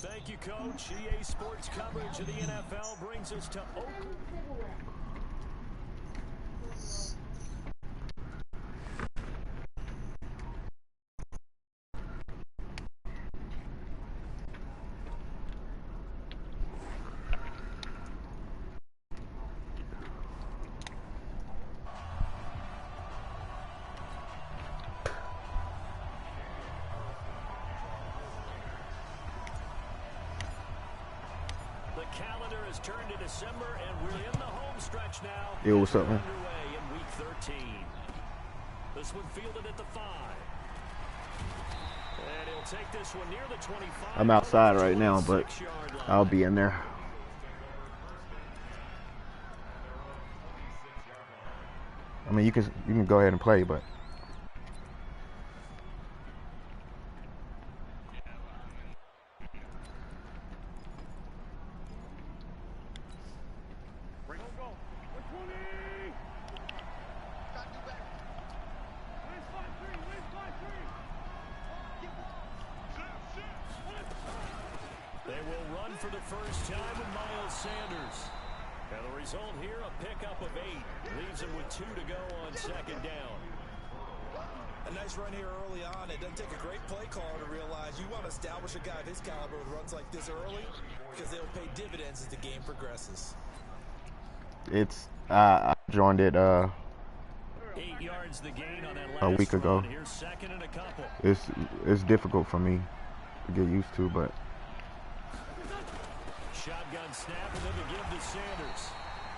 Thank you, Coach. EA Sports coverage of the NFL brings us to Oakland. Calendar has turned to December, and we're in the home stretch now. Yo, what's up, man? Underway in week 13. This one fielded at the 5. And he'll take this one near the 25. I'm outside right now, but I'll be in there. I mean, you can go ahead and play, but for the first time with Miles Sanders. And the result here, a pickup of 8. Leaves him with 2 to go on second down. A nice run here early on. It doesn't take a great play caller to realize you want to establish a guy of his caliber with runs like this early because they'll pay dividends as the game progresses. It's I joined it 8 yards the gain on that last a week ago. Here's second and a couple. It's difficult for me to get used to, but shotgun snap and then to give to Sanders.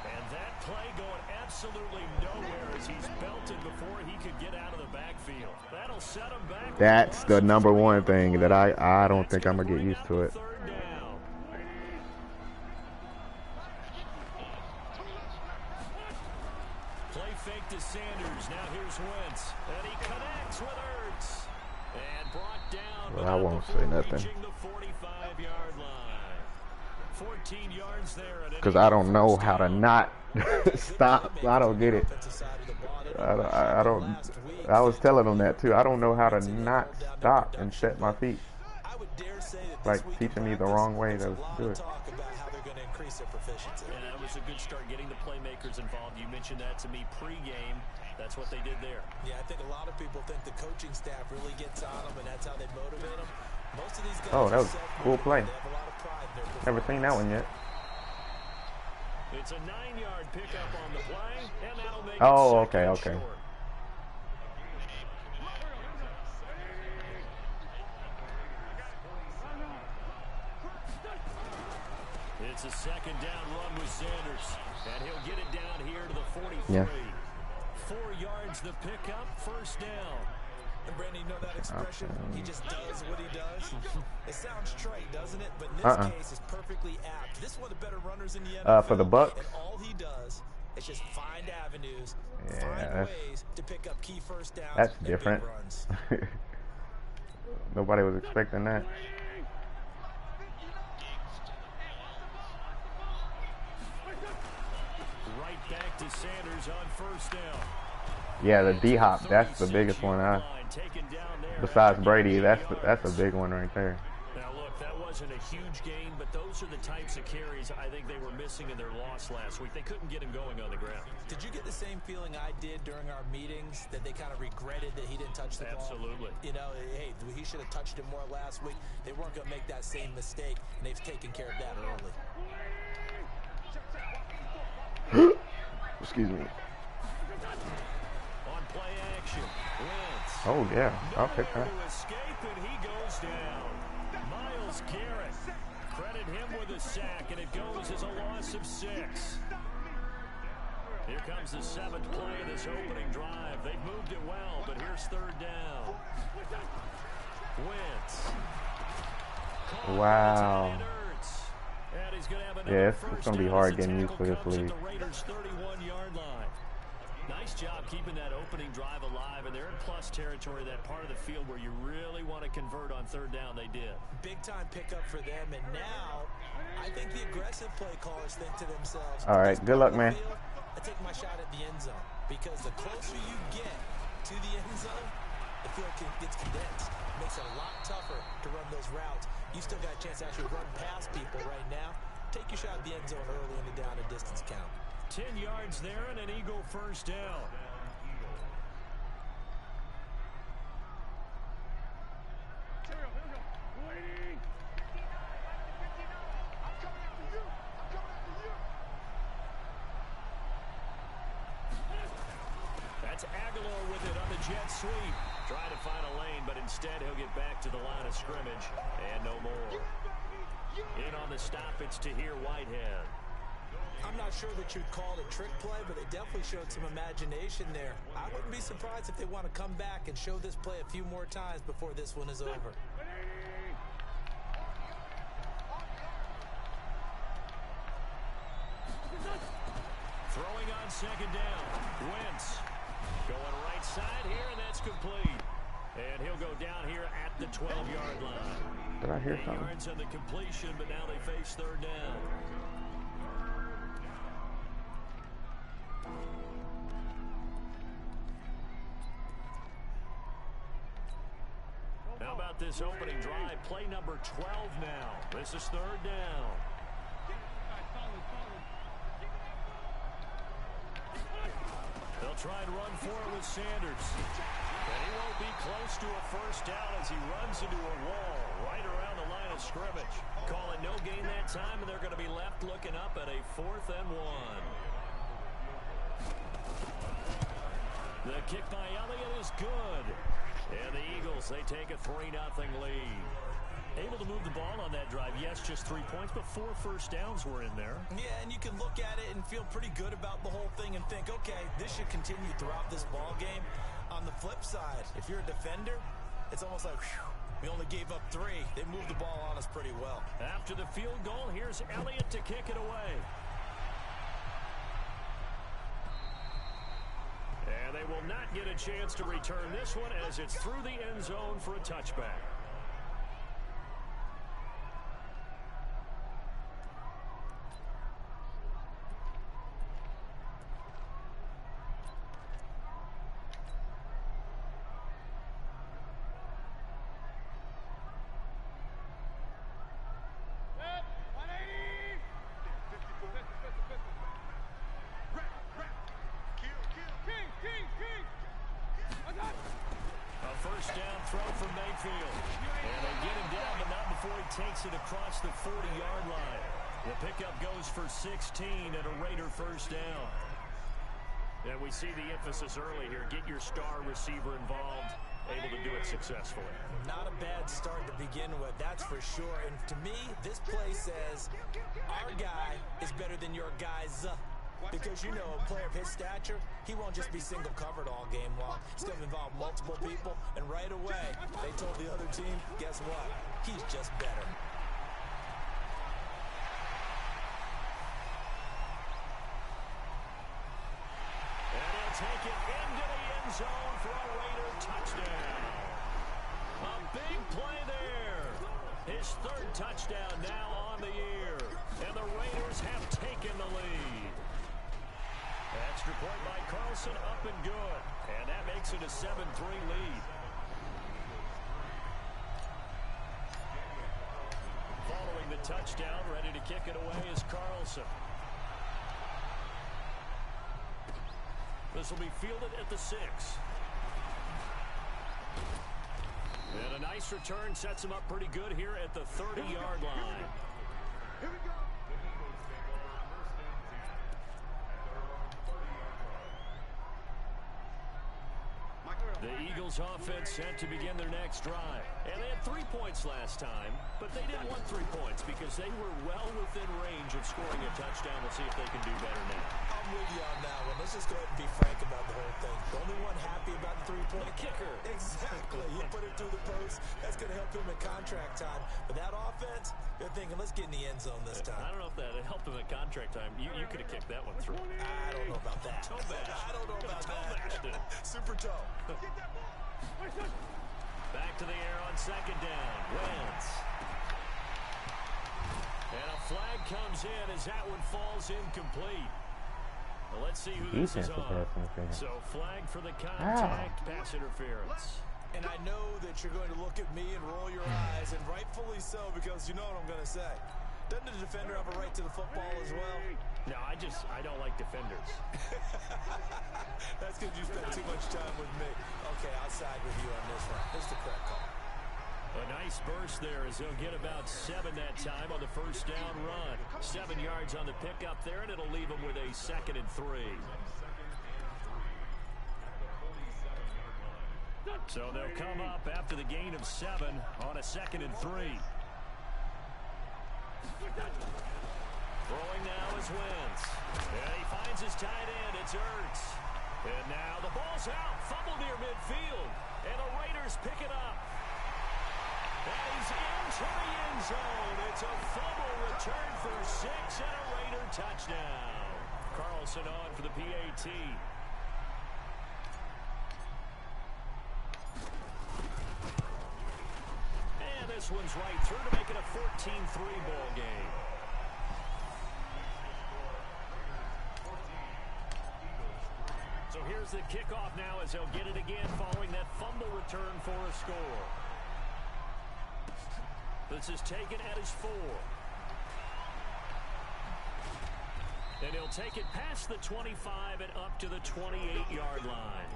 And that play going absolutely nowhere as he's belted before he could get out of the backfield. That'll set him back. That's the number one thing that I don't think I'm going to get used to it. Play fake to Sanders. Now here's Wentz. And he connects with Ertz. And brought down. Well, I won't say nothing. The 45-yard line. 14 yards there. Because I don't know how to not stop. I don't get it. I don't. I was telling them that too. I don't know how to not stop and set my feet. Like teaching me the wrong way to do it. And that was a good start getting the playmakers involved. You mentioned that to me pregame. That's what they did there. Yeah, I think a lot of people think the coaching staff really gets on them, and that's how they motivate them. Most of these guys oh, that was a cool play. Never seen that one yet. It's a 9-yard pickup on the play, and that'll make oh, it okay, okay. Short. It's a second down run with Sanders, and he'll get it down here to the 43. Yeah. 4 yards the pickup, first down. And Brandon, you know that expression? He just does what he does. It sounds trite, doesn't it? But in this case, it's perfectly apt. This is one of the better runners in the NFL. For the Bucks. And all he does is just find avenues, find ways to pick up key first downs. That's different. Nobody was expecting that. Right back to Sanders on first down. Yeah, the D-hop, that's the biggest one. Besides Brady, that's a big one right there. Now look, that wasn't a huge gain, but those are the types of carries I think they were missing in their loss last week. They couldn't get him going on the ground. Did you get the same feeling I did during our meetings, that they kind of regretted that he didn't touch the ball? Absolutely. You know, hey, he should have touched it more last week. They weren't going to make that same mistake, and they've taken care of that early. Excuse me. On play action, Wentz. Oh yeah, I'll pick that. Escape and he goes down. Myles Garrett. Credit him with a sack, and it goes as a loss of 6. Here comes the 7th play of this opening drive. They've moved it well, but here's third down. Wentz. Wow. And he's gonna have yeah, it's going to be hard getting used to this league. The Raiders' 31-yard line. Nice job keeping that opening drive alive, and they're in plus territory, that part of the field where you really want to convert on third down. They did. Big-time pickup for them, and now I think the aggressive play callers think to themselves, all right, good luck, man. I take my shot at the end zone, because the closer you get to the end zone, the field gets condensed. makes it a lot tougher to run those routes. You still got a chance to actually run past people right now. Take your shot at the end zone early in the down and distance count. 10 yards there and an Eagle first down. That's Aguilar with it on the jet sweep. Trying to find a lane, but instead he'll get back to the line of scrimmage and no more. In on the stop, it's Tahir Whitehead. I'm not sure that you'd call it a trick play, but they definitely showed some imagination there. I wouldn't be surprised if they want to come back and show this play a few more times before this one is over. Throwing on second down. Wentz going right side here, and that's complete. And he'll go down here at the 12-yard line. Did I hear 8 something? yards on the completion, but now they face third down. How about this opening drive? Play number 12 now. This is third down. They'll try and run for it with Sanders. And he won't be close to a first down as he runs into a wall right around the line of scrimmage. Call it no gain that time, and they're going to be left looking up at a 4th and 1. The kick by Elliott is good. And the Eagles, they take a 3-0 lead. Able to move the ball on that drive. Yes, just 3 points, but 4 first downs were in there. Yeah, and you can look at it and feel pretty good about the whole thing and think, okay, this should continue throughout this ball game. On the flip side, if you're a defender, it's almost like, whew, we only gave up 3. They moved the ball on us pretty well. After the field goal, here's Elliott to kick it away. And they will not get a chance to return this one as it's through the end zone for a touchback. Takes it across the 40-yard line. The pickup goes for 16 and a Raider first down. And we see the emphasis early here. Get your star receiver involved, able to do it successfully. Not a bad start to begin with, that's for sure. And to me, this play says our guy is better than your guy's. Because, you know, a player of his stature, he won't just be single covered all game long. He's going to involve multiple people, and right away, they told the other team, guess what? He's just better. And he'll take it into the end zone for a Raider touchdown. A big play there. His 3rd touchdown now on the year. And the Raiders have taken the lead. Extra point by Carlson, up and good. And that makes it a 7-3 lead. Following the touchdown, ready to kick it away is Carlson. This will be fielded at the 6. And a nice return sets him up pretty good here at the 30-yard line. Here we go. The Eagles offense set to begin their next drive. And they had 3 points last time, but they didn't want 3 points because they were well within range of scoring a touchdown. We'll see if they can do better now. I'm with you on that one. Let's just go ahead and be frank about the whole thing. The only one happy about the 3-point kicker. Exactly. You put it through the post. That's going to help him in contract time. But that offense, they're thinking, let's get in the end zone this time. I don't know if that helped him in contract time. You could have kicked that one through. I don't know about that. Toe bash. I don't know about that. Super toe. Back to the air on second down. Wentz. And a flag comes in as that one falls incomplete. Well, let's see who this is on. So flag for the contact pass interference. And I know that you're going to look at me and roll your eyes, and rightfully so, because you know what I'm going to say. Doesn't the defender have a right to the football as well? No, I don't like defenders. That's because you spent too much time with me. Okay, I'll side with you on this one. Here's the correct call. A nice burst there as he'll get about 7 that time on the first down run. 7 yards on the pickup there, and it'll leave him with a 2nd and 3. So they'll come up after the gain of 7 on a 2nd and 3. Throwing now is Wentz. And he finds his tight end. It's Ertz. And now the ball's out. Fumble near midfield. And the Raiders pick it up. And he's into the end zone. It's a fumble return for 6 and a Raider touchdown. Carlson on for the PAT. And this one's right through to make it a 14-3 ball game. So here's the kickoff now as they'll get it again following that fumble return for a score. This is taken at his 4. And he'll take it past the 25 and up to the 28-yard line.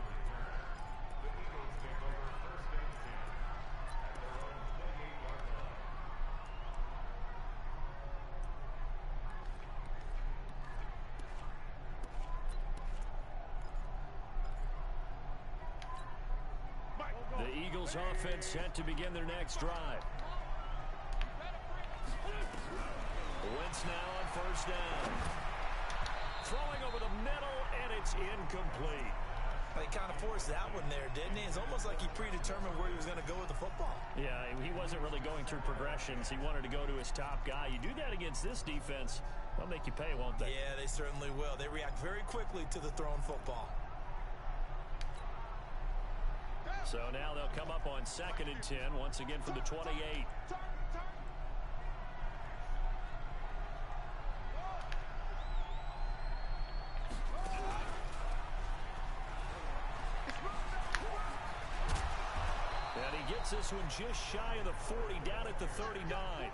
The Eagles offense set to begin their next drive. Wentz now on first down. Throwing over the middle, and it's incomplete. He kind of forced that one there, didn't he? It's almost like he predetermined where he was going to go with the football. Yeah, he wasn't really going through progressions. He wanted to go to his top guy. You do that against this defense, they'll make you pay, won't they? Yeah, they certainly will. They react very quickly to the thrown football. So now they'll come up on 2nd and 10, once again from the 28. And he gets this one just shy of the 40, down at the 39.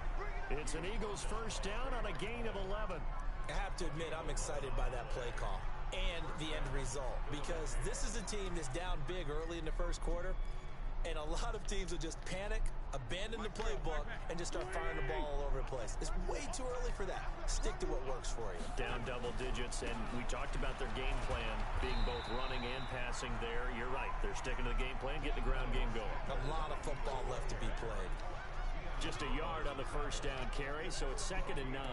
It's an Eagles first down on a gain of 11. I have to admit, I'm excited by that play call and the end result, because this is a team that's down big early in the first quarter, and a lot of teams will just panic, abandon the playbook, and just start firing the ball all over the place. It's way too early for that. Stick to what works for you. Down double digits, and we talked about their game plan being both running and passing there. You're right. They're sticking to the game plan, getting the ground game going. A lot of football left to be played. Just a yard on the first down carry, so it's 2nd and 9.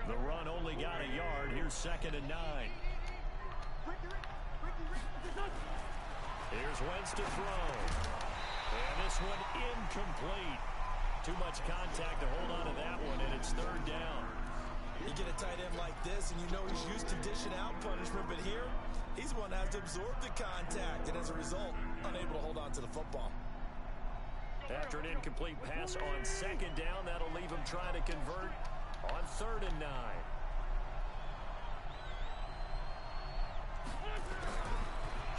The run only got a yard. Here's 2nd and 9. Here's Wentz to throw. And this one incomplete. Too much contact to hold on to that one, and it's 3rd down. You get a tight end like this, and you know he's used to dishing out punishment, but here, he's one that has to absorb the contact, and as a result, unable to hold on to the football. After an incomplete pass on 2nd down, that'll leave him trying to convert on 3rd and 9.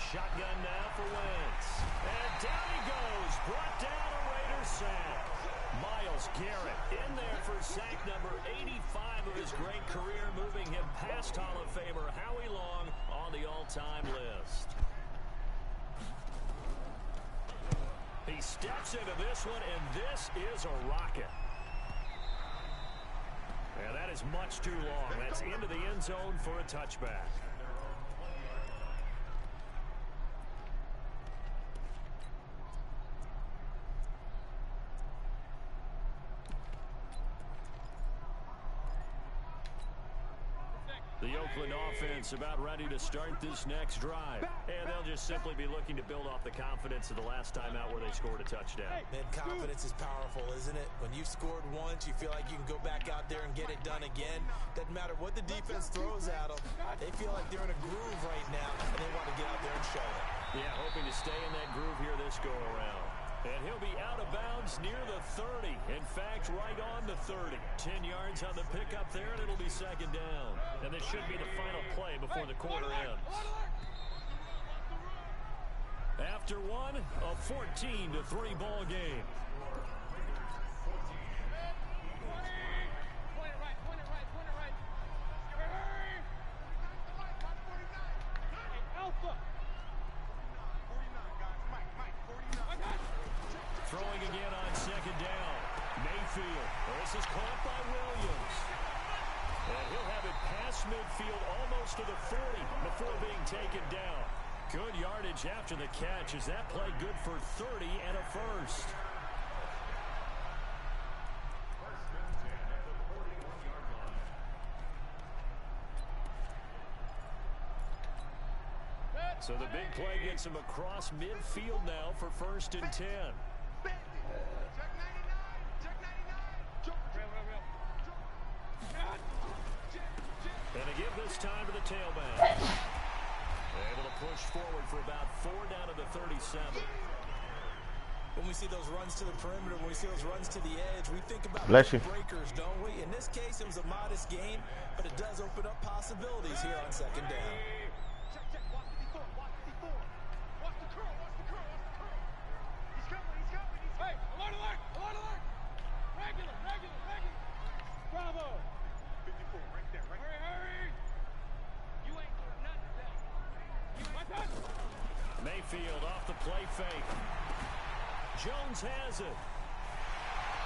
Shotgun now for Wentz. And down he goes. Brought down a Raider sack. Myles Garrett in there for sack number 85 of his great career, moving him past Hall of Famer Howie Long on the all-time list. He steps into this one, and this is a rocket. Yeah, that is much too long. That's into the end zone for a touchback. The Oakland offense about ready to start this next drive. And they'll just simply be looking to build off the confidence of the last time out where they scored a touchdown. Man, confidence is powerful, isn't it? When you've scored once, you feel like you can go back out there and get it done again. Doesn't matter what the defense throws at them. They feel like they're in a groove right now, and they want to get out there and show it. Yeah, hoping to stay in that groove here this go-around. And he'll be out of bounds near the 30. In fact, right on the 30. 10 yards on the pickup there, and it'll be 2nd down. And this should be the final play before the quarter ends. After one, a 14-3 ball game. Throwing again on second down. Mayfield. This is caught by Williams. And he'll have it past midfield almost to the 40 before being taken down. Good yardage after the catch. Is that play good for 30 and a first? So the big play gets him across midfield now for 1st and 10. And to give this time to the tailback. Able to push forward for about 4 down to the 37. When we see those runs to the perimeter, when we see those runs to the edge, we think about breakers, don't we? In this case, it was a modest gain, but it does open up possibilities here on second down. Mayfield off the play fake. Jones has it.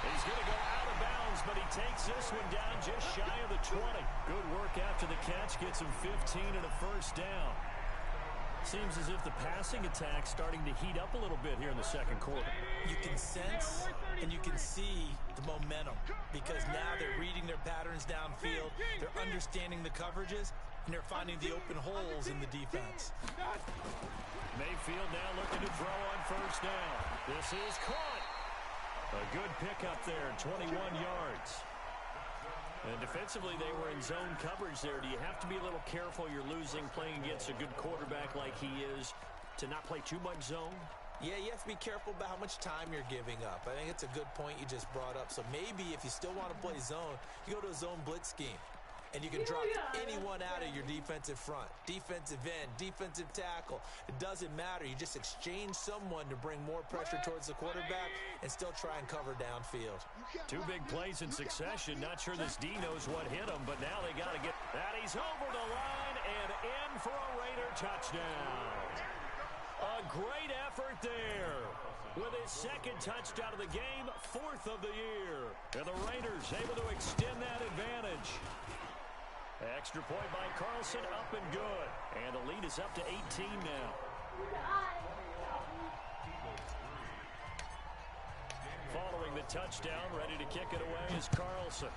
He's going to go out of bounds, but he takes this one down just shy of the 20. Good work after the catch. Gets him 15 and a first down. Seems as if the passing attack's starting to heat up a little bit here in the second quarter. You can sense and you can see the momentum because now they're reading their patterns downfield. They're understanding the coverages, and they're finding the open holes in the defense. Mayfield now looking to throw on first down. This is caught. A good pickup there, 21 yards. And defensively, they were in zone coverage there. Do you have to be a little careful you're losing playing against a good quarterback like he is to not play too much zone? Yeah, you have to be careful about how much time you're giving up. I think it's a good point you just brought up. So maybe if you still want to play zone, you go to a zone blitz scheme. And you can drop anyone out of your defensive front. Defensive end, defensive tackle. It doesn't matter. You just exchange someone to bring more pressure towards the quarterback and still try and cover downfield. 2 big plays in succession. Not sure this D knows what hit him, but now they got to get that. He's over the line and in for a Raider touchdown. A great effort there. With his 2nd touchdown of the game, 4th of the year. And the Raiders able to extend that advantage. Extra point by Carlson, up and good. And the lead is up to 18 now. Following the touchdown, ready to kick it away is Carlson.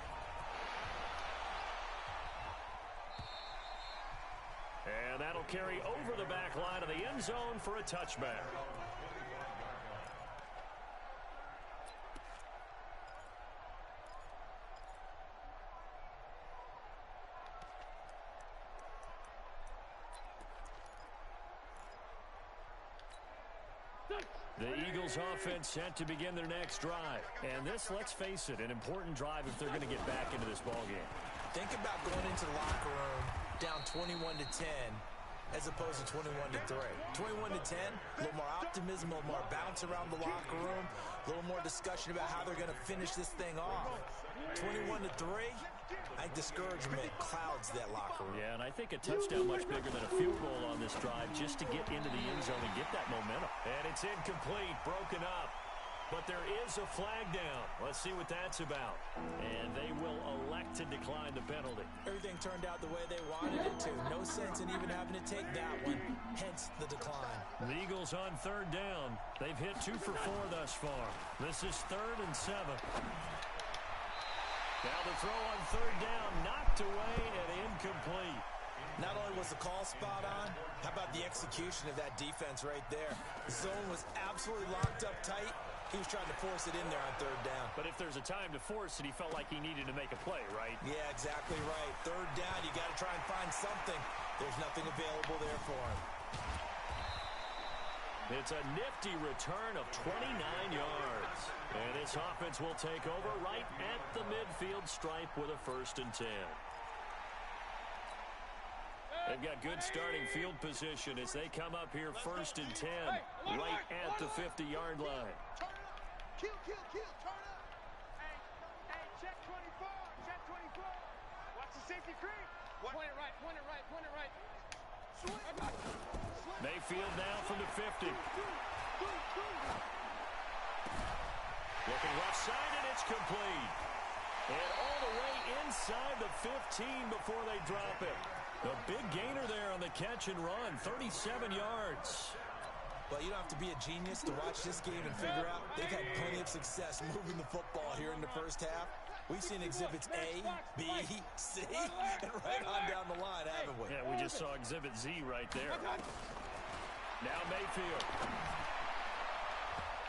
And that'll carry over the back line of the end zone for a touchback. The Eagles offense set to begin their next drive. And this, let's face it, an important drive if they're going to get back into this ballgame. Think about going into the locker room down 21-10 as opposed to 21-3. 21-10, a little more optimism, a little more bounce around the locker room, a little more discussion about how they're going to finish this thing off. 21-3, I think discouragement clouds that locker room. Yeah, and I think a touchdown much bigger than a field goal on this drive just to get into the end zone and get that momentum. And it's incomplete, broken up. But there is a flag down. Let's see what that's about. And they will elect to decline the penalty. Everything turned out the way they wanted it to. No sense in even having to take that one, hence the decline. The Eagles on 3rd down. They've hit 2 for 4 thus far. This is 3rd and 7. Now the throw on 3rd down, knocked away and incomplete. Not only was the call spot on, how about the execution of that defense right there? The zone was absolutely locked up tight. He was trying to force it in there on 3rd down. But if there's a time to force it, he felt like he needed to make a play, right? Yeah, exactly right. 3rd down, you got to try and find something. There's nothing available there for him. It's a nifty return of 29 yards. And this offense will take over right at the midfield stripe with a 1st and 10. They've got good starting field position as they come up here 1st and 10, right at the 50-yard line. Kill, turn up. Hey, check 24, check 24. Watch the safety creep. Point it right. Mayfield now from the 50. Looking left side, and it's complete. And all the way inside the 15 before they drop it. The big gainer there on the catch and run, 37 yards. Well, you don't have to be a genius to watch this game and figure out they've had plenty of success moving the football here in the first half. We've seen exhibits A, B, C, and right on down the line, haven't we? Yeah, we just saw exhibit Z right there. Now Mayfield.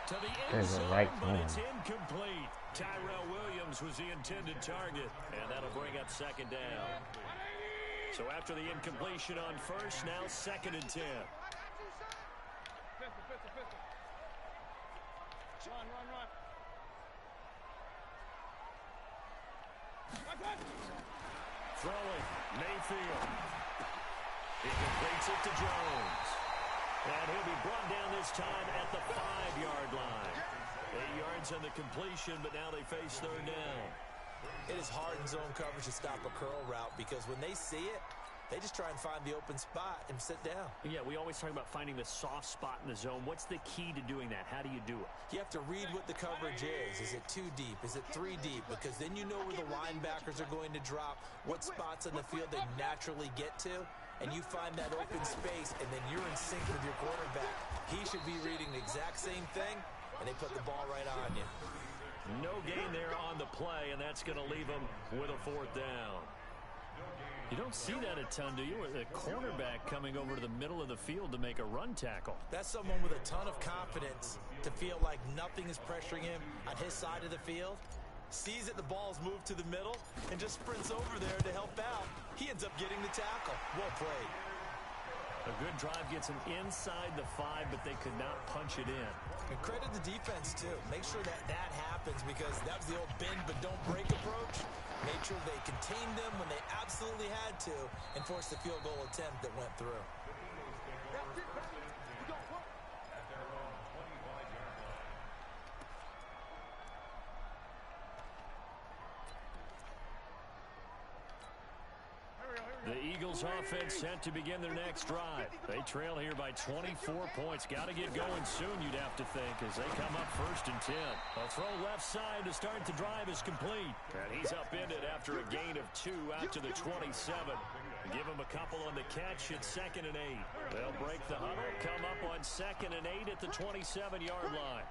To the end zone, but it's incomplete. Tyrell Williams was the intended target, and that'll bring up 2nd down. So after the incompletion on 1st, now 2nd and 10. Run. Throwing, Mayfield. He completes it to Jones. And he'll be brought down this time at the 5-yard line. 8 yards on the completion, but now they face 3rd down. It is hard in zone coverage to stop a curl route because when they see it, they just try and find the open spot and sit down. Yeah, we always talk about finding the soft spot in the zone. What's the key to doing that? How do you do it? You have to read what the coverage is. Is it 2 deep? Is it 3 deep? Because then you know where the linebackers are going to drop, what spots on the field they naturally get to, and you find that open space, and then you're in sync with your quarterback. He should be reading the exact same thing, and they put the ball right on you. No gain there on the play, and that's going to leave them with a 4th down. You don't see that a ton, do you? The cornerback coming over to the middle of the field to make a run tackle. That's someone with a ton of confidence to feel like nothing is pressuring him on his side of the field. Sees that the ball's moved to the middle and just sprints over there to help out. He ends up getting the tackle. Well played. A good drive gets him inside the 5, but they could not punch it in. And credit the defense, too. Make sure that happens because that was the old bend but don't break approach. Made sure they contained them when they absolutely had to and forced the field goal attempt that went through. The Eagles offense set to begin their next drive. They trail here by 24 points. Got to get going soon, you'd have to think, as they come up 1st and 10. A throw left side to start the drive is complete. And he's upended after a gain of 2 out to the 27. Give him a couple on the catch at 2nd and 8. They'll break the huddle, come up on 2nd and 8 at the 27-yard line.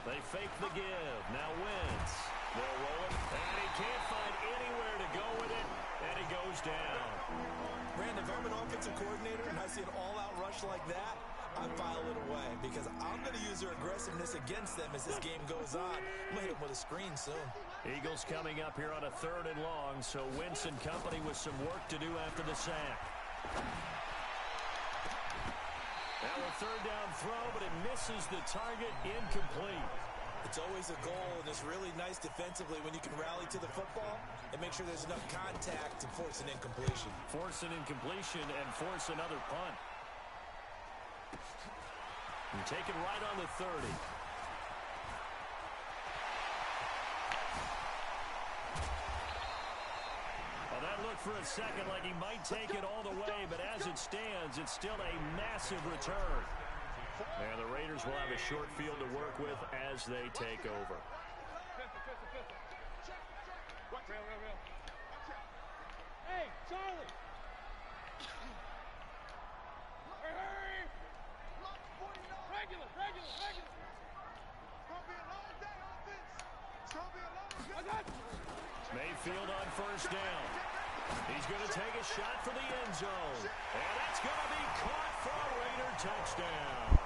They fake the give. Now Wentz. They'll roll it, and he can't find anywhere to go with it, and he goes down. Brandon, if I'm an offensive coordinator and I see an all-out rush like that, I file it away because I'm going to use their aggressiveness against them as this game goes on. I'm going to hit them with a screen soon. Eagles coming up here on a 3rd and long, so Wentz and company with some work to do after the sack. Now a 3rd down throw, but it misses the target, incomplete. It's always a goal, and it's really nice defensively when you can rally to the football and make sure there's enough contact to force an incompletion. Force an incompletion and force another punt. And take it right on the 30. Well, that looked for a second like he might take it all the way, but as it stands, it's still a massive return. And the Raiders will have a short field to work with as they take over. Hey, Charlie! Hurry! Regular! It's gonna be a long day, offense. It's gonna be a long day. Mayfield on 1st down. He's going to take a shot for the end zone. And it's going to be caught for a Raider touchdown.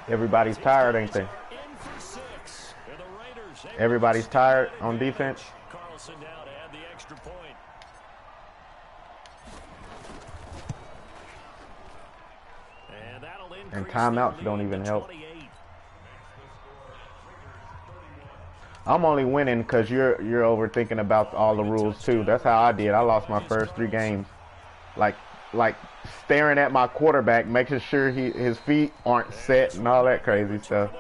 Everybody's tired, ain't they? Everybody's tired on defense. Carlson now to add the extra point. And that'll increase. And timeouts don't even help. I'm only winning because you're overthinking about all the rules too. That's how I did. I lost my first 3 games, like staring at my quarterback, making sure his feet aren't set and all that crazy stuff.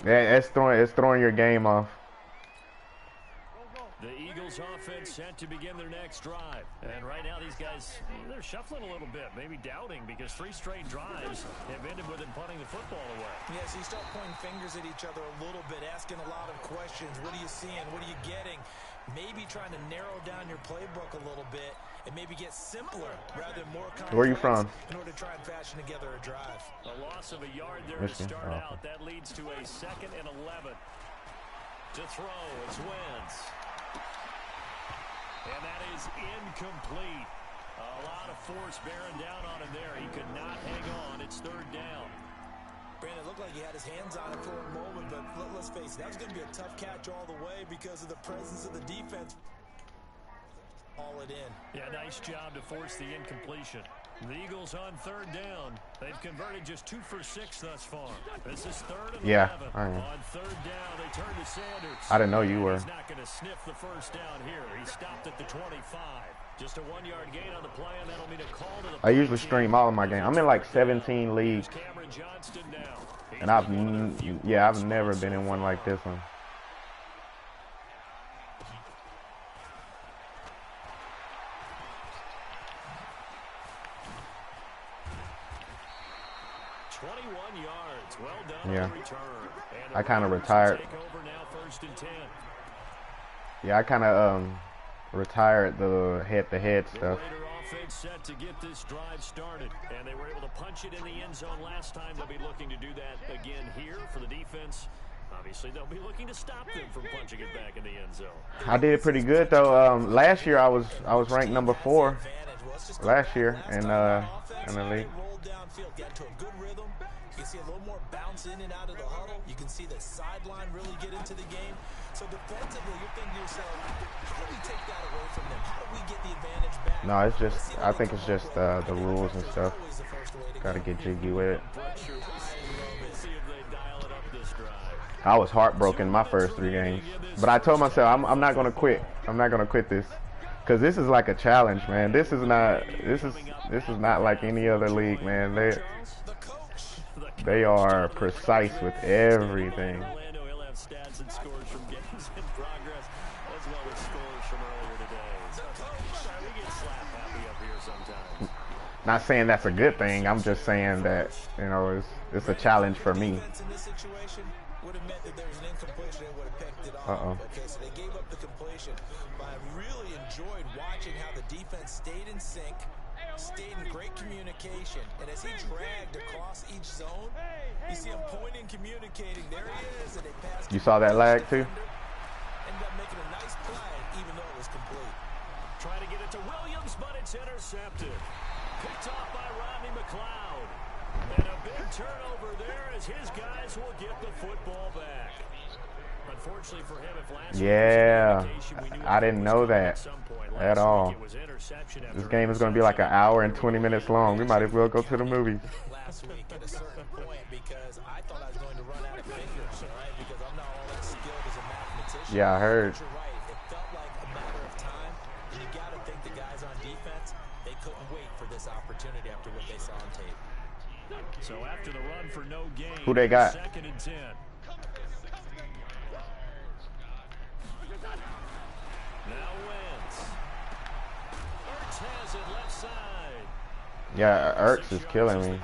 Yeah, it's throwing your game off. The Eagles offense set to begin their next drive. And right now these guys, they're shuffling a little bit, maybe doubting, because 3 straight drives have ended with them punting the football away. Yes, you start pointing fingers at each other a little bit, asking a lot of questions. What are you seeing? What are you getting? Maybe trying to narrow down your playbook a little bit and maybe get simpler rather than more complex. Where are you from? In order to try and fashion together a drive. A loss of a yard there Michigan. to start out. That leads to a 2nd and 11. To throw, it's Wentz. And that is incomplete. A lot of force bearing down on him there. He could not hang on. It's 3rd down. Brandon, it looked like he had his hands on it for a moment, but let's face it, that was going to be a tough catch all the way because of the presence of the defense. All it in. Yeah, nice job to force the incompletion. The Eagles on 3rd down. They've converted just 2 for 6 thus far. This is 3rd and 11. I am. On 3rd down, they turn to Sanders. I didn't know you were. He's not going to sniff the first down here. He stopped at the 25. Just a 1-yard gain on the play, and that'll mean a call to the I usually stream all of my games. I'm in like 17 leagues, and I've never been in one like this one. Well done. Yeah, I kind of retired. Yeah, I kind of retired the head-to-head stuff. Offense set to get this drive started, and they were able to punch it in the end zone last time. They'll be looking to do that again here for the defense. Obviously, they'll be looking to stop them from punching it back in the end zone. I did it pretty good though. Last year I was ranked number 4. Last year in the league. Got to a good rhythm. You can see a little more bounce in and out of the huddle. You can see the sideline really get into the game. So defensively, you're thinking to yourself, how do we take that away from them? How do we get the advantage back? No, it's just, I think it's just the rules and stuff. Got to get jiggy with it. I was heartbroken my first 3 games, but I told myself I'm not gonna quit. I'm not gonna quit this, because this is like a challenge, man. This is not like any other league, man. They are precise with everything. Not saying that's a good thing. I'm just saying that, you know, it's a challenge for me. Uh-oh. Okay, so they gave up the completion, but I really enjoyed watching how the defense stayed in sync, stayed in great communication, and as he dragged across each zone, you see him pointing, communicating. There he is, and they passed. You saw that lag too? Ended up making a nice play, even though it was complete. Trying to get it to Williams, but it's intercepted. Picked off by Rodney McLeod. And a big turnover there as his guys will get the football back. Unfortunately for him, if last I didn't know that at all. This game is going to be like an hour and 20 minutes long. We might as well go to the movies. Last week at a certain point, because I thought I was going to run out of fingers, right? Because I'm not all that skilled as a mathematician. Yeah, I heard. But you're right. It felt like a matter of time. And you got to think the guys on defense, they couldn't wait for this opportunity after what they saw on tape. So after the run for no gain, who they got? 2nd and 10. Now Wentz. Ertz has it left side. Yeah, Ertz is killing me.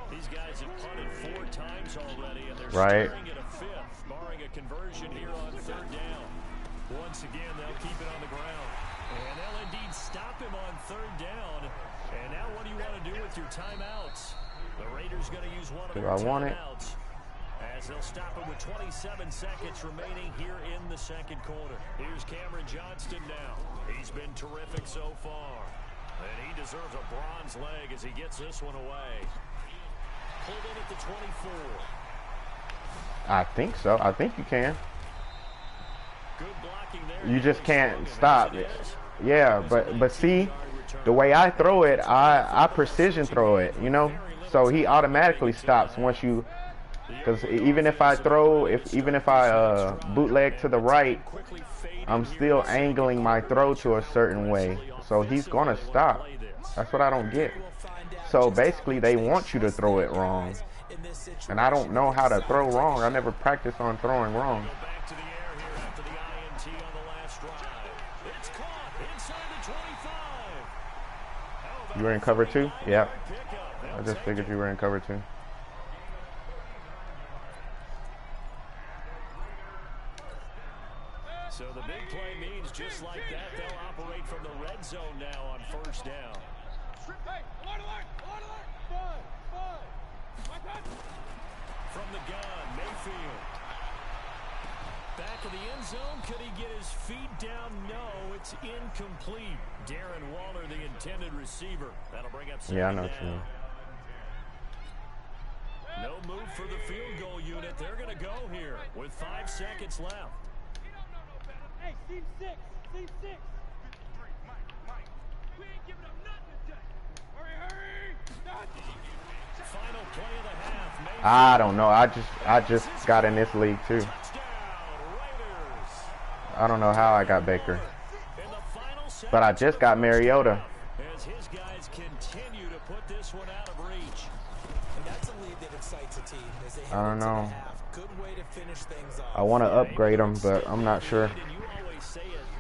These guys have punted 4 times already, and they're staring at a 5th, barring a conversion here on 3rd down. Once again, they'll keep it on the ground. And they'll indeed stop him on 3rd down. And now what do you want to do with your timeouts? The Raiders going to use one of their timeouts. As they'll stop him with 27 seconds remaining here in the 2nd quarter. Here's Cameron Johnston now. He's been terrific so far. And he deserves a bronze leg as he gets this one away. Pulled in at the 24. I think so. I think you can. Good blocking there. You just can't stop it. Yeah, but see, the way I throw it, I precision throw it, you know. So he automatically stops once you, because even if I bootleg to the right, I'm still angling my throw to a certain way. So he's gonna stop. That's what I don't get. So basically, they want you to throw it wrong, and I don't know how to throw wrong. I never practiced on throwing wrong. You were in cover 2? Yeah. I just figured you were in cover 2. So the big play means just like that, they'll operate from the red zone now on first down. From the gun, Mayfield. Back of the end zone. Could he get his feet down? No, it's incomplete. Darren Waller, the intended receiver. That'll bring up second I know down. what you mean. No move for the field goal unit. They're going to go here with 5 seconds left. Hey, team 6. Team 6. Mike. We ain't giving up nothing today. Hurry. Final play of the half. Mayfield. I don't know. I just got in this league too. I don't know how I got Baker, but I just got Mariota. As his guys continue to put this one out of reach. And that's a lead that excites a team as they I don't know. Good way to finish things off. I want to upgrade him, but I'm not sure.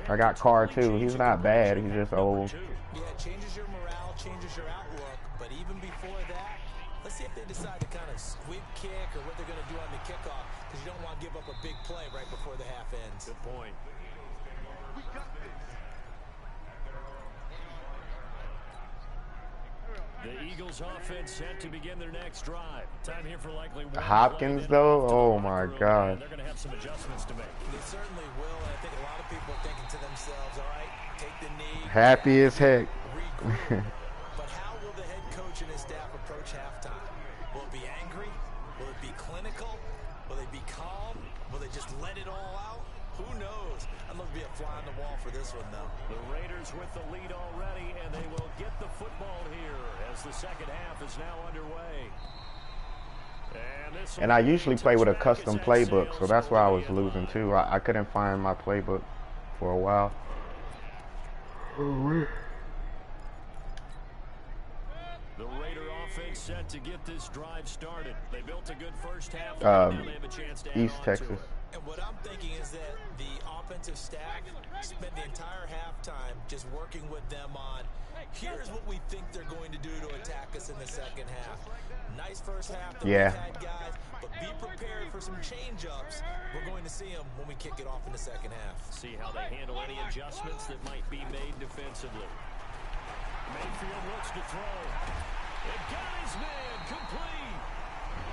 I got Carr too. He's not bad. He's just old. Yeah, it changes your morale, changes your outlook. But even before that, let's see if they decide to kind of squib kick or what they're going to do on the kickoff, because you don't want to give up a big play right before the half ends. Good point. We got this. The Eagles offense set to begin their next drive. Time here for likely one Hopkins though, oh my God. They're going to have some adjustments to make. They certainly will, and I think a lot of people are thinking to themselves, all right, take the knee. Happy as heck. Regroup. But how will the head coach and his staff approach halftime? Will it be angry? Will it be clinical? Will they be calm? Will they just let it all out? Who knows? I'd love to be a fly on the wall for this one, though. The Raiders with the lead already, and they will get the football here as the second half is now underway. And I usually play with a custom playbook, so that's why I was losing too. I couldn't find my playbook for a while. The Raider offense set to get this drive started. They built a good first half. Now they have a chance to East add on Texas. to it. And what I'm thinking is that the offensive staff spent the entire halftime just working with them on, here's what we think they're going to do to attack us in the second half. Nice first half that we've had, guys, but be prepared for some change-ups. We're going to see them when we kick it off in the second half. See how they handle any adjustments that might be made defensively. Mayfield looks to throw. It got his man complete.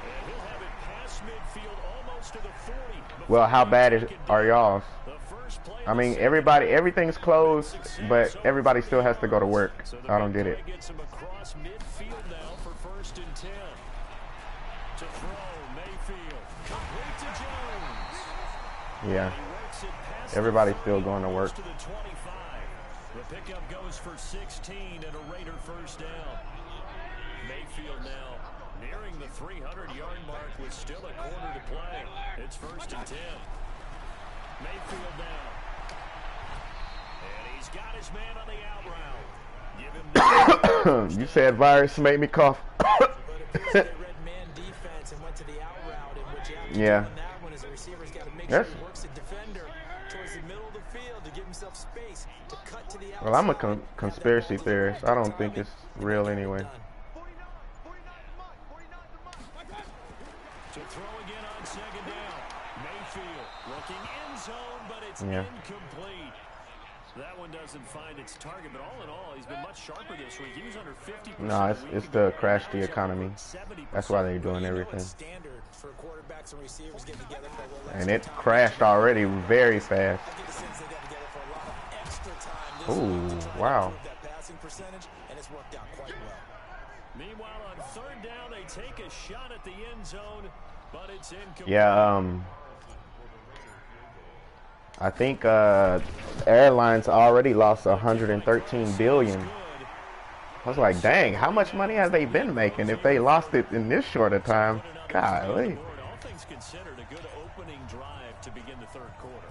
And he'll have it past midfield almost to the 40. Well, how bad are y'all? I mean, everything's closed, but everybody still has to go to work. I don't get it. Gets him across midfield now for 1st and 10. To throw, Mayfield. Complete to Jones. Yeah. He works it past Everybody's the still 30, going to work. almost to the 25. The pickup goes for 16 and a Raider first down. Mayfield now nearing the 300-yard mark with still a quarter to play. It's 1st and 10. Mayfield now. And he's got his man on the out route. Give him You said virus made me cough. But if they read man defense and went to the out route, in which you have to Yeah. do that one as a receiver's got to make sure he works the defender towards the middle of the field to give himself space to cut to the outside. Well, I'm a conspiracy theorist. I don't think it's real anyway. 49 to throw again on second down. Mayfield looking end zone, but it's Yeah. incomplete. That one doesn't find its target, but all in all, he's been much sharper this week. He was under 50%. No, it's the crash the economy. That's why they're doing everything. Standard for quarterbacks and receivers getting together for a little And it crashed already very fast. I get the sense they got together for a lot of extra time this week Ooh, to try to wow. improve that passing percentage, and it's worked out quite well. Meanwhile, on third down, they take a shot at the end zone, but it's incomplete. Yeah, I think airlines already lost 113 billion. I was like, dang, how much money have they been making if they lost it in this short a time? Golly. All things considered, a good opening drive to begin the third quarter.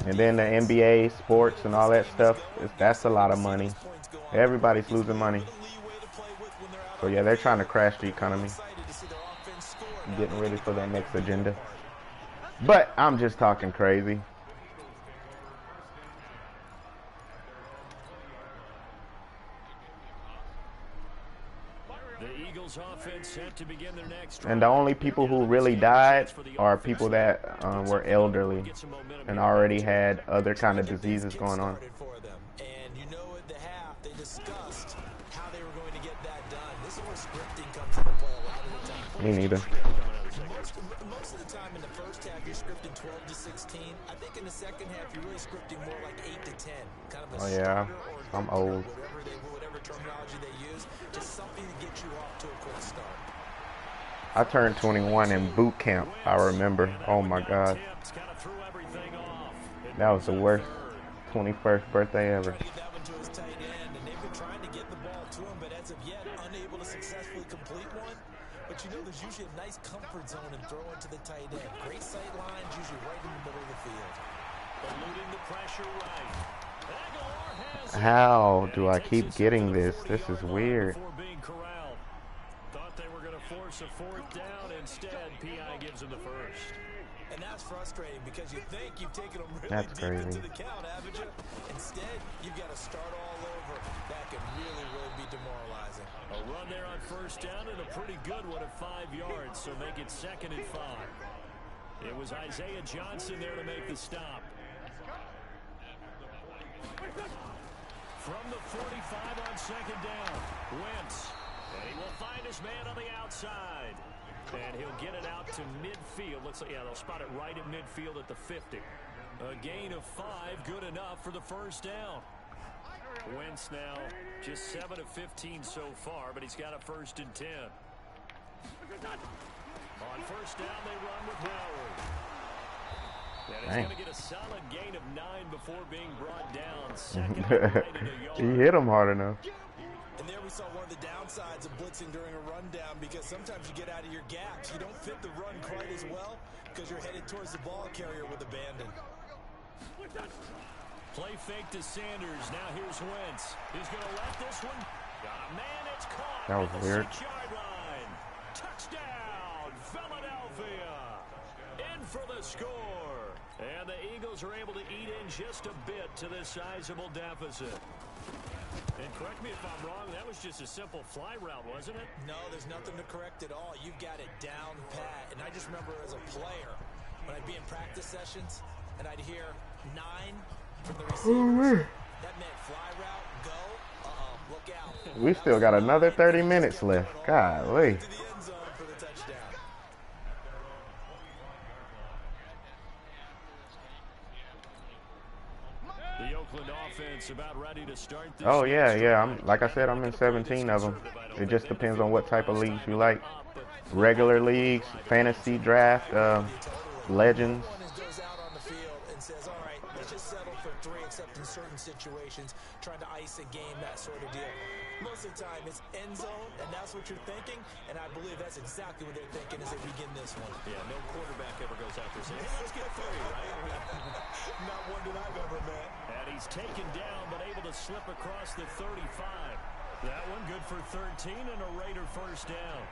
And then the NBA, sports, and all that stuff, that's a lot of money. Everybody's losing money. So yeah, they're trying to crash the economy. Getting ready for their next agenda. But I'm just talking crazy. The Eagles offense set to begin their next and the only people who really died are people that were elderly and already had other kind of diseases going on. And you know at the half they discussed how they were going to get that done. This is where scripting comes into play a lot of the time. Me neither. Most of the time in the first half you're scripting 12 to 16. I think in the second half you're really scripting more like 8 to 10. Kind of a Oh yeah, I'm old. whatever terminology they use, just something to get you off to a quick start. I turned 21 in boot camp, I remember. Oh my God. That was the worst 21st birthday ever. That one to his tight end, and they've been trying to get the ball to him, but as of yet, unable to successfully complete one. But you know, there's usually a nice comfort zone in throwing to the tight end. Great sight lines, usually right in the middle of the field. Eluding the pressure right. How do I keep getting this? This is weird. Thought they were going to force a fourth down. Instead, PI gives him the first. And that's frustrating because you think you've taken them really That's deep crazy. into the count, haven't you? Instead, you've got to start all over. That can really, really be demoralizing. A run there on first down and a pretty good one at 5 yards, so make it 2nd and 5. It was Isaiah Johnson there to make the stop. From the 45 on 2nd down, Wentz. And he will find his man on the outside. And he'll get it out to midfield. Looks like, yeah, they'll spot it right at midfield at the 50. A gain of 5, good enough for the first down. Wentz now just 7 of 15 so far, but he's got a 1st and 10. On first down, they run with Howard. And he's going to get a solid gain of 9 before being brought down. Second and 9 and a yard. He hit him hard enough. And there we saw one of the downsides of blitzing during a rundown, because sometimes you get out of your gaps. You don't fit the run quite as well because you're headed towards the ball carrier with abandon. Play fake to Sanders. Now here's Wentz. He's going to let this one. Got a man, it's caught. That was at the weird. 6-yard line. Touchdown, Philadelphia. In for the score. And the Eagles are able to eat in just a bit to this sizable deficit. And correct me if I'm wrong, that was just a simple fly route, wasn't it? No, there's nothing to correct at all. You've got it down pat. And I just remember as a player, when I'd be in practice sessions, and I'd hear 9 from the receivers. That meant fly route, go, look out. We still got another 30 minutes left. Golly. To the end zone for the touchdown. The Oakland offense about ready to start this. Oh yeah. Like I said, I'm in 17 of them. It just depends on what type of leagues you like. Regular leagues, fantasy draft, legends. One goes out on the field and says, all right, let's just settle for 3, except in certain situations, trying to ice a game, that sort of deal. Most of the time, it's end zone, and that's what you're thinking, and I believe that's exactly what they're thinking as they begin this one. Yeah, no quarterback ever goes out there saying, hey, let's get 3, right? Not one that I've ever met. And he's taken down, but able to slip across the 35. That one good for 13 and a Raider first down.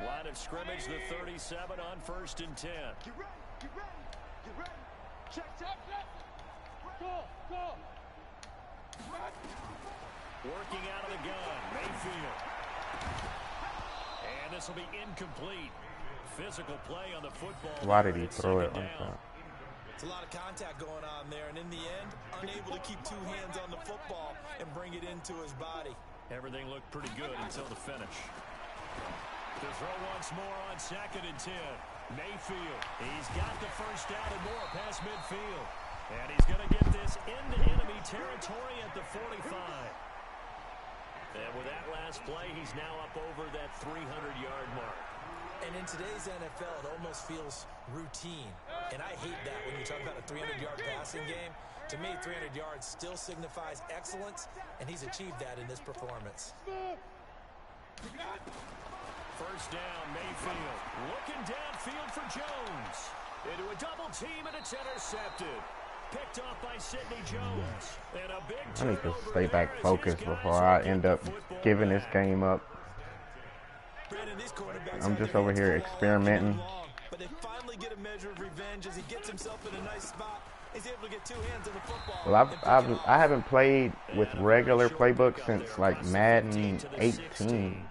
Line of scrimmage, the 37 on 1st and 10. Get ready, get ready, get ready. Check, check, check. Go. Working out of the gun, Mayfield. And this will be incomplete. Physical play on the football. Why did he throw it on top? It's a lot of contact going on there, and in the end, unable to keep 2 hands on the football and bring it into his body. Everything looked pretty good until the finish. To throw once more on 2nd and 10. Mayfield, he's got the first down and more past midfield. And he's going to get this into enemy territory at the 45. And with that last play, he's now up over that 300-yard mark. And in today's NFL, it almost feels routine. And I hate that when you talk about a 300-yard passing game. To me, 300 yards still signifies excellence, and he's achieved that in this performance. First down, Mayfield. Looking downfield for Jones. Into a double team, and it's intercepted. Picked off by Sidney Jones. And a big I need to stay back focused before I end up giving this game up. I'm just over here experimenting. But they finally get a measure of revenge as he gets himself in a nice spot. He's able to get two hands on the football. Well, I haven't played with regular playbook since like Madden 18.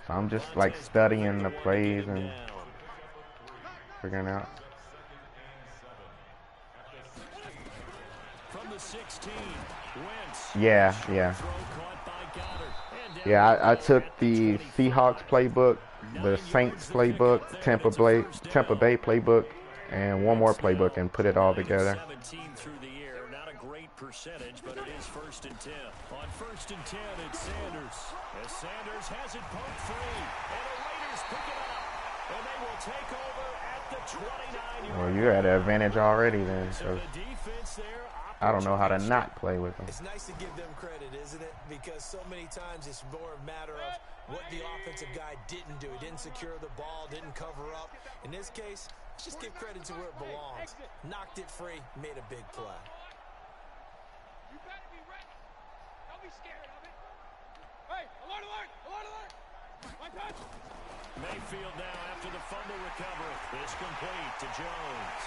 So I'm just like studying the plays and figuring out. From the 16, Wentz. Yeah. Yeah, I took the Seahawks playbook, the Saints playbook, Tampa Bay playbook, and one more playbook and put it all together. 17 through the air, not a great percentage, but it is 1st and 10. On 1st and 10, it's Sanders. As Sanders has it pumped free, and the Raiders pick it up, and they will take over at the 29-yard line. Well, you're at an advantage already then. So The defense there, I don't know how to not play with them. It's nice to give them credit, isn't it? Because so many times it's more a matter of what the offensive guy didn't do. He didn't secure the ball, didn't cover up. In this case, let's just give credit to where it belongs. Knocked it free, made a big play. You better be ready. Don't be scared of it. Hey, alert, alert, alert, alert. My touch. Mayfield now after the fumble recovery. It's complete to Jones.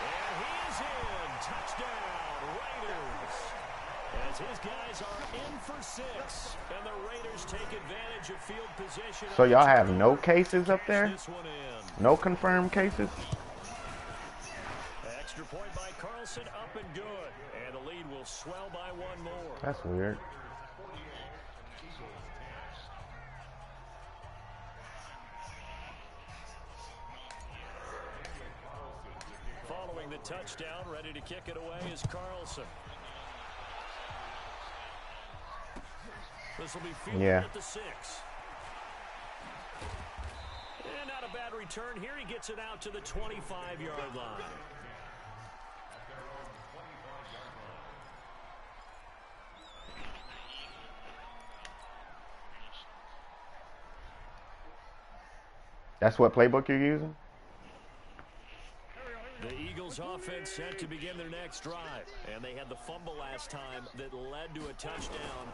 And he is in. Touchdown, Raiders. As his guys are in for 6. And the Raiders take advantage of field position. So y'all have no cases up there? This one in. No confirmed cases? Extra point by Carlson, up and good. And the lead will swell by 1 more. That's weird. Following the touchdown, ready to kick it away is Carlson. This will be fielded at the 6. And not a bad return here. He gets it out to the 25-yard line. That's what playbook you're using? The Eagles offense set to begin their next drive. And they had the fumble last time that led to a touchdown.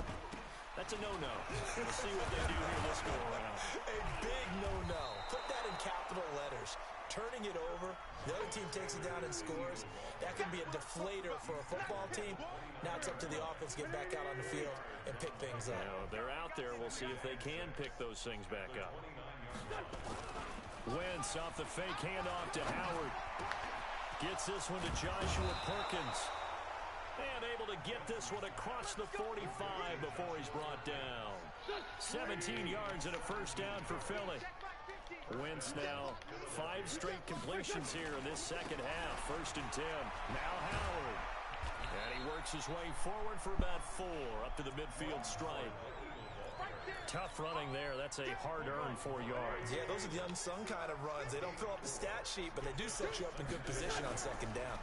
That's a no-no. We'll see what they do here this go around. A big no-no. Put that in capital letters. Turning it over, the other team takes it down and scores. That can be a deflator for a football team. Now it's up to the offense to get back out on the field and pick things up. Now, they're out there. We'll see if they can pick those things back up. Wentz off the fake handoff to Howard. Gets this one to Joshua Perkins. And able to get this one across the 45 before he's brought down. 17 yards and a first down for Philly. Wentz now 5 straight completions here in this second half. 1st and 10. Now Howard. And he works his way forward for about 4 up to the midfield stripe. Tough running there. That's a hard-earned 4 yards. Yeah, those are the unsung kind of runs. They don't fill up the stat sheet, but they do set you up in good position on second down.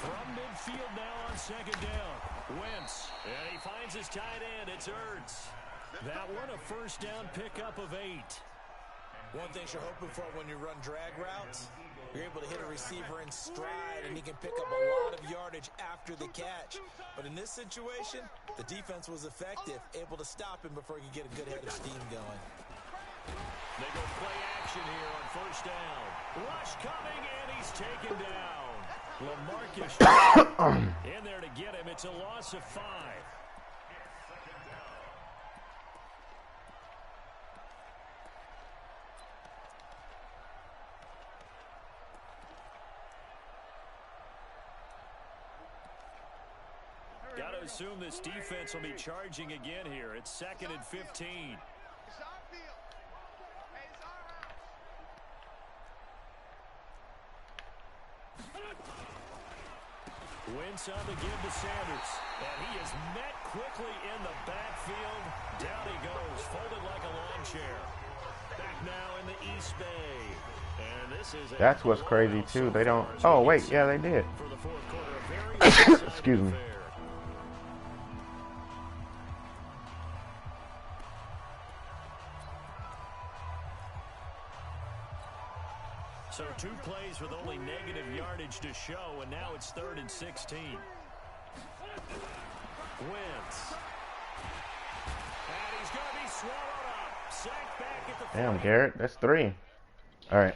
From midfield now on second down. Wentz. And he finds his tight end. It's Ertz. That one a first down pickup of 8. One thing you're hoping for when you run drag routes, you're able to hit a receiver in stride, and he can pick up a lot of yardage after the catch. But in this situation, the defense was effective, able to stop him before he could get a good head of steam going. They go play action here on first down. Rush coming, and he's taken down. LaMarcus in there to get him. It's a loss of 5. Got to assume this defense will be charging again here. It's 2nd and 15. It's our field. Hey, it's our house. Wentz on the give to Sanders. And he is met quickly in the backfield. Down he goes, folded like a lawn chair. Back now in the East Bay. And this is That's what's crazy too. They don't. Oh wait, yeah, they did. For the fourth quarter, a very Excuse me. affair. So 2 plays with only negative yardage to show, and now it's 3rd and 16. Wentz. And he's going to be swallowed up. Sacked back at the Damn, Garrett, that's 3. All right.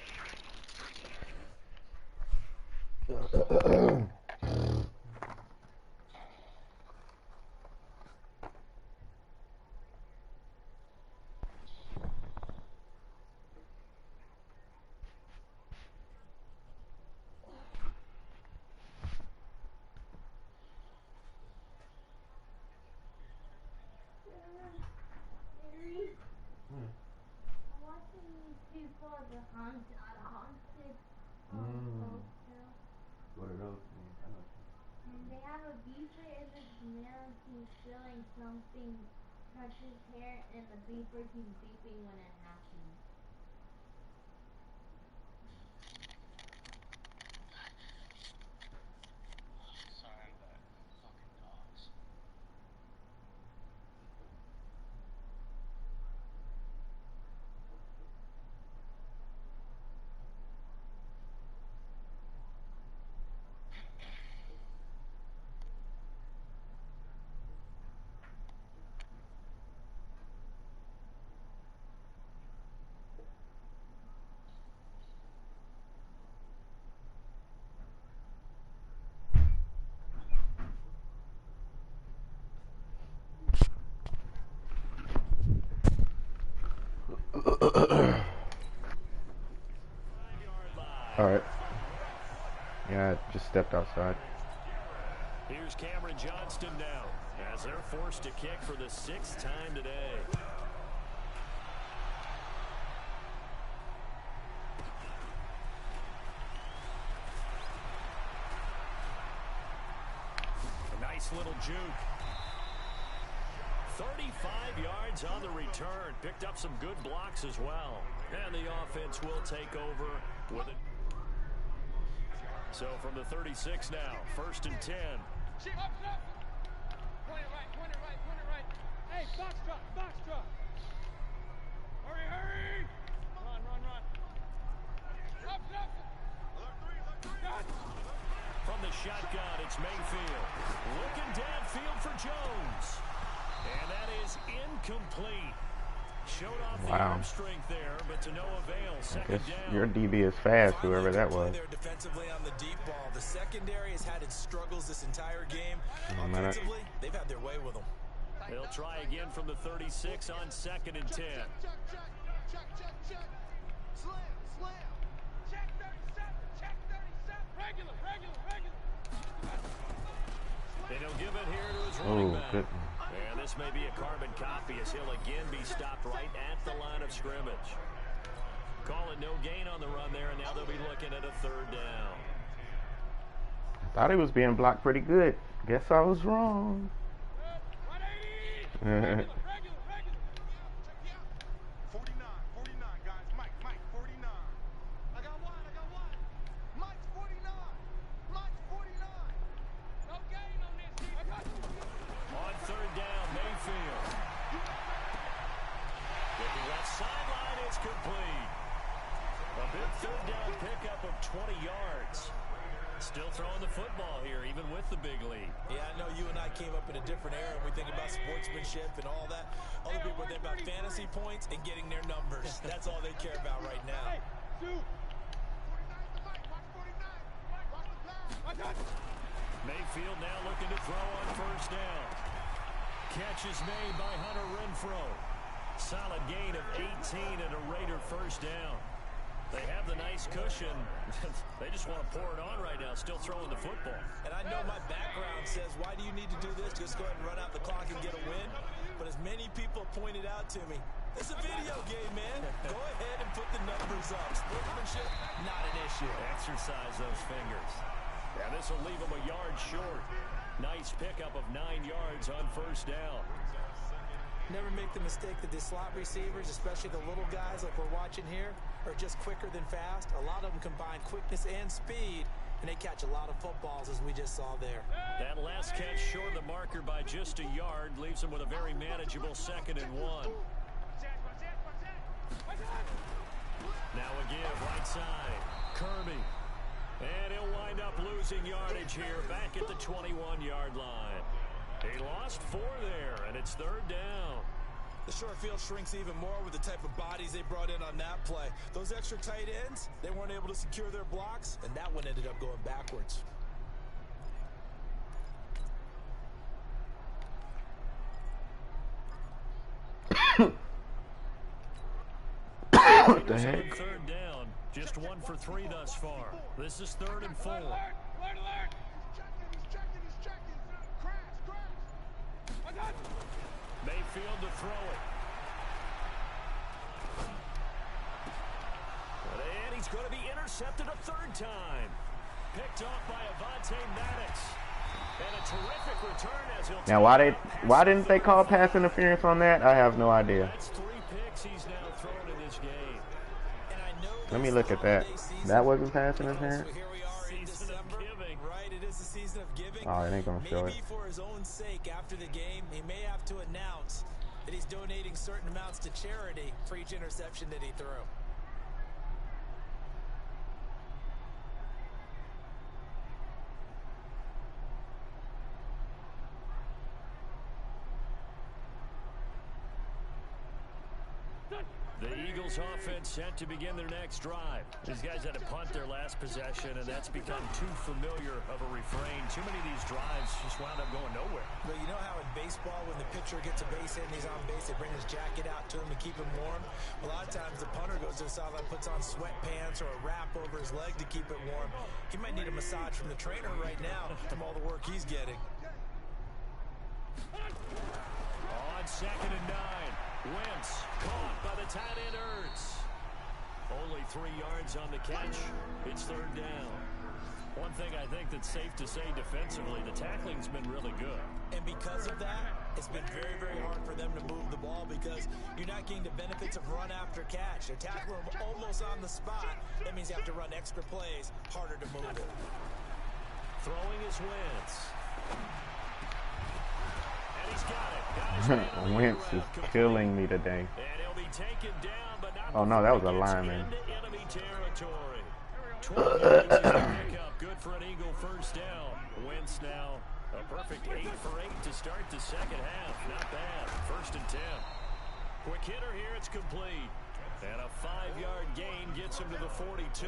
What are those things? I know. They have a beeper in this man keeps feeling something touch his hair and the beeper keeps beeping when it happens. Sorry, but fucking dogs. All right. Yeah, I just stepped outside. Here's Cameron Johnston now, as they're forced to kick for the 6th time today. A nice little juke. 35 yards on the return. Picked up some good blocks as well. And the offense will take over with it. So from the 36 now, 1st and 10. Up. Point it right, point it right, point it right. Hey, box drop. Hurry. Run. Up. From the shotgun, it's Mayfield. Looking downfield for Jones. And that is incomplete. Showed off the arm strength there, but to no avail. Second down. Your DB is fast, whoever that was. There defensively on the deep ball. The secondary has had its struggles this entire game. Offensively, they've had their way with them. They'll try again from the 36 on 2nd and 10. Check. Slam. Check 37. Regular. And he'll give it here to his running back. Good. And this may be a carbon copy as he'll again be stopped right at the line of scrimmage. Calling no gain on the run there, and now they'll be looking at a 3rd down. Thought he was being blocked pretty good. Guess I was wrong. 180. Regular. 49, guys. Mike, 49. I got one. Mike's 49. No gain on this. I got you. On 3rd down, Mayfield. Looking left sideline, it's complete. A big 3rd down pickup of 20 yards. Still throwing the football here, even with the big lead. Yeah, I know you and I came up in a different era. We think about sportsmanship and all that. Other people think about fantasy points and getting their numbers. That's all they care about right now. Mayfield now looking to throw on 1st down. Catch is made by Hunter Renfrow. Solid gain of 18 and a Raider 1st down. They have the nice cushion. They just want to pour it on right now, still throwing the football. And I know my background says, why do you need to do this? Just go ahead and run out the clock and get a win. But as many people pointed out to me, it's a video game, man. Go ahead and put the numbers up. Sportsmanship, not an issue. Exercise those fingers. Yeah, this will leave them a yard short. Nice pickup of 9 yards on 1st down. Never make the mistake that the slot receivers, especially the little guys like we're watching here, are just quicker than fast. A lot of them combine quickness and speed, and they catch a lot of footballs, as we just saw there. That last catch short of the marker by just a yard leaves him with a very manageable 2nd and 1. Now a give right side. Kirby. And he'll wind up losing yardage here back at the 21-yard line. He lost 4 there, and it's 3rd down. The short field shrinks even more with the type of bodies they brought in on that play. Those extra tight ends, they weren't able to secure their blocks, and that one ended up going backwards. What the heck? 3rd down, just 1 for 3 thus far. This is 3rd and 4. Alert! He's checking. Crash. I got you. Mayfield to throw it. And he's going to be intercepted a 3rd time. Picked off by Avonte Maddox. And a terrific return as he'll Now, why didn't they call pass interference on that? I have no idea. That's 3 picks he's now thrown in this game. And I know Let me look at that. That wasn't pass interference? So here we are in December, right? It is the season of giving. Oh, it ain't gonna show it. Maybe for his own sake, after the game, he may have to announce that he's donating certain amounts to charity for each interception that he threw. The Eagles offense set to begin their next drive. These guys had to punt their last possession, and that's become too familiar of a refrain. Too many of these drives just wound up going nowhere. Well, you know how in baseball, when the pitcher gets a base hit and he's on base, they bring his jacket out to him to keep him warm? A lot of times the punter goes to the sideline, puts on sweatpants or a wrap over his leg to keep it warm. He might need a massage from the trainer right now from all the work he's getting. On 2nd and 9. Wentz caught by the tight end Ertz. Only 3 yards on the catch. It's 3rd down. One thing I think that's safe to say defensively, the tackling's been really good. And because of that, it's been very, very hard for them to move the ball because you're not getting the benefits of run after catch. They're tackling them almost on the spot. That means you have to run extra plays, harder to move it. Throwing is Wentz. And he's got it. Wentz is killing me today. And he'll be taken down, but not Oh no, that was a lineman. into enemy territory. 12 yards is the pickup. Good for an Eagle 1st down. Wentz now a perfect 8 for 8 to start the 2nd half. Not bad. 1st and 10. Quick hitter here. It's complete. And a 5-yard gain gets him to the 42.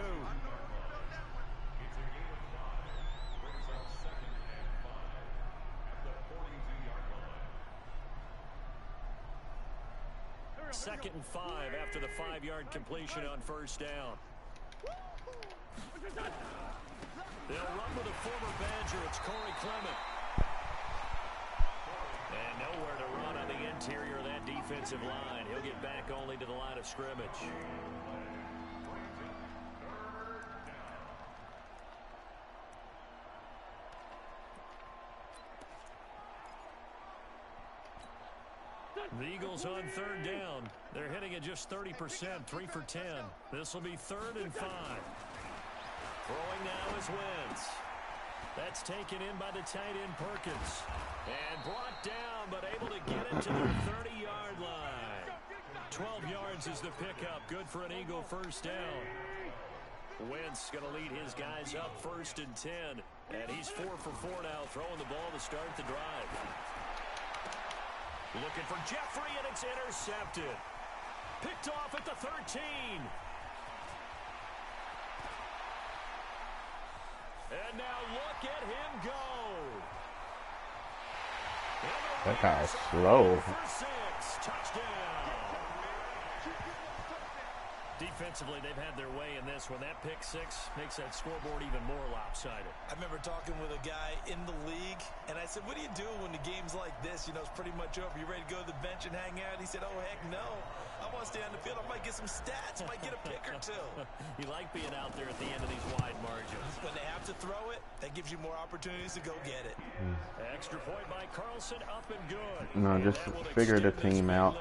Second and 5 after the 5-yard completion on 1st down. They'll run with a former Badger. It's Corey Clement. And nowhere to run on the interior of that defensive line. He'll get back only to the line of scrimmage. The Eagles on 3rd down. They're hitting at just 30%, 3 for 10. This will be 3rd and 5. Throwing now is Wentz. That's taken in by the tight end Perkins. And brought down, but able to get it to the 30-yard line. 12 yards is the pickup. Good for an Eagle 1st down. Wentz going to lead his guys up 1st and 10. And he's 4 for 4 now, throwing the ball to start the drive. Looking for Jeffrey, and it's intercepted. Picked off at the 13. And now look at him go. That guy's slow. For 6. Touchdown. Defensively, they've had their way in this one. That pick six makes that scoreboard even more lopsided. I remember talking with a guy in the league, and I said, what do you do when the game's like this? You know, it's pretty much over. You ready to go to the bench and hang out? He said, oh, heck no. I want to stay on the field. I might get some stats. I might get a pick or two. You like being out there at the end of these wide margins. When they have to throw it, that gives you more opportunities to go get it. Extra point by Carlson, up and good. No, just figure the team out.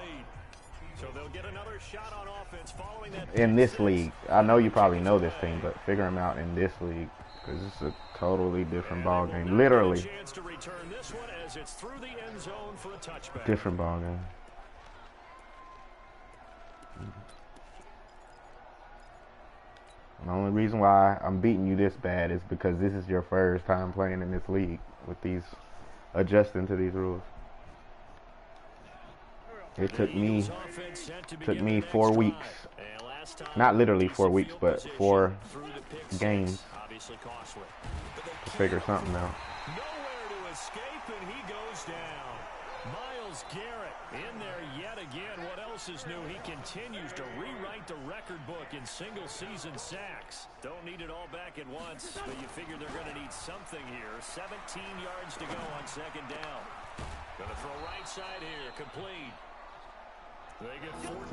So they'll get another shot on offense following that. In this league, I know you probably know this team, but figure them out in this league because it's a totally different ball game. Literally, chance to return this one as it's through the end zone for a touchback. different ball game. The only reason why I'm beating you this bad is because this is your first time playing in this league with these adjusting to these rules. It took me 4 weeks, not literally 4 weeks, but 4 games to figure something out. Nowhere to escape, and he goes down. Myles Garrett in there yet again. What else is new? He continues to rewrite the record book in single-season sacks. Don't need it all back at once, but you figure they're going to need something here. 17 yards to go on second down. Going to throw right side here, complete.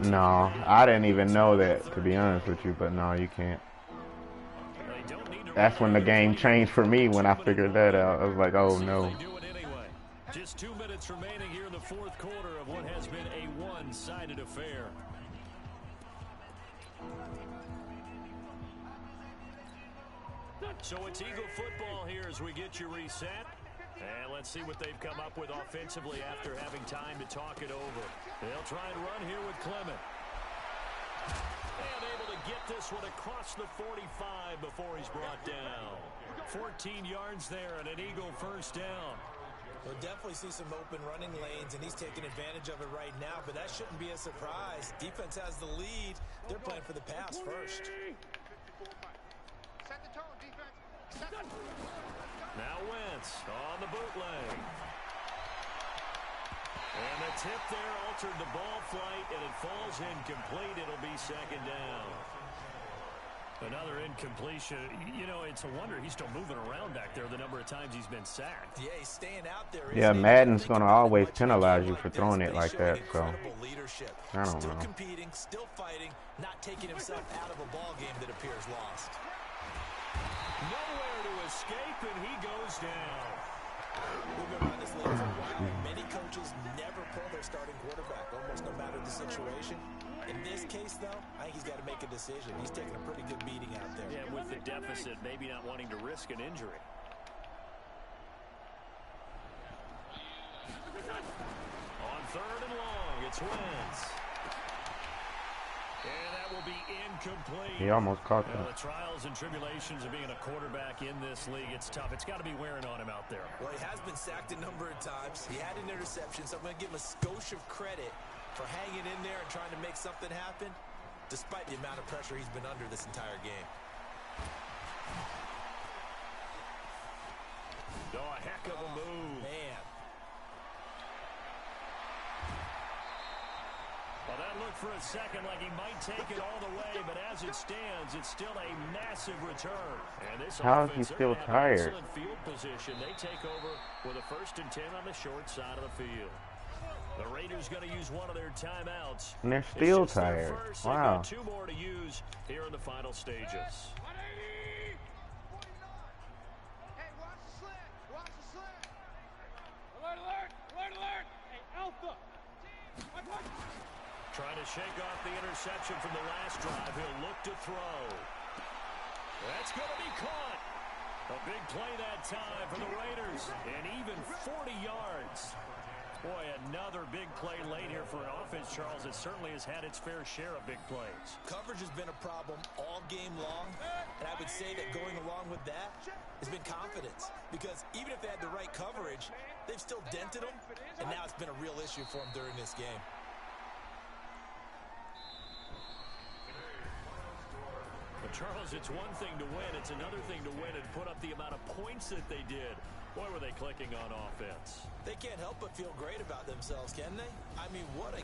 No, I didn't even know that, to be honest with you, but no, you can't. That's when the game changed for me when I figured that out. I was like, oh no. Just 2 minutes remaining here in the fourth quarter of what has been a one-sided affair. So it's Eagle football here as we get you reset. And let's see what they've come up with offensively after having time to talk it over. They'll try and run here with Clement. And able to get this one across the 45 before he's brought down. 14 yards there and an Eagle first down. We'll definitely see some open running lanes, and he's taking advantage of it right now, but that shouldn't be a surprise. Defense has the lead. They're playing for the pass first. Set the tone, defense. Set the Now Wentz on the bootleg. And the tip there altered the ball flight, and it falls incomplete. It'll be second down. Another incompletion. You know, it's a wonder he's still moving around back there the number of times he's been sacked. Yeah, he's staying out there. Yeah, Madden's going to always penalize you for throwing it like that, so I don't Still know. competing, still fighting, not taking himself out of a ball game that appears lost. Nowhere to escape, and he goes down. We've been around this league for a while. Many coaches never pull their starting quarterback, almost no matter the situation. In this case, though, I think he's got to make a decision. He's taking a pretty good beating out there. Yeah, with the deficit, maybe not wanting to risk an injury. On third and long, it's Wentz. And that will be incomplete. He almost caught The that. trials and tribulations of being a quarterback in this league, it's tough. It's got to be wearing on him out there. Well, he has been sacked a number of times. He had an interception, so I'm going to give him a skosh of credit for hanging in there and trying to make something happen, despite the amount of pressure he's been under this entire game. Oh, a heck of a move. Man. Well, that looked for a second like he might take it all the way, but as it stands, it's still a massive return. And this How is he offense, they're still gonna have tired? excellent field position. They take over with a 1st and 10 on the short side of the field. The Raiders going to use one of their timeouts. And they're still It's just their tired. first. They've Wow. got 2 more to use here in the final stages. 180. 49. Hey, watch the slant. Watch the slant. Alert, alert. Alert, alert. Hey, Alpha. Watch. Trying to shake off the interception from the last drive. He'll look to throw. That's going to be caught. A big play that time for the Raiders. And even 40 yards. Boy, another big play late here for an offense, Charles, that certainly has had its fair share of big plays. Coverage has been a problem all game long, and I would say that going along with that has been confidence. Because even if they had the right coverage, they've still dented them, and now it's been a real issue for them during this game. But, Charles, it's one thing to win. It's another thing to win and put up the amount of points that they did. Boy, were they clicking on offense. They can't help but feel great about themselves, can they? I mean, what a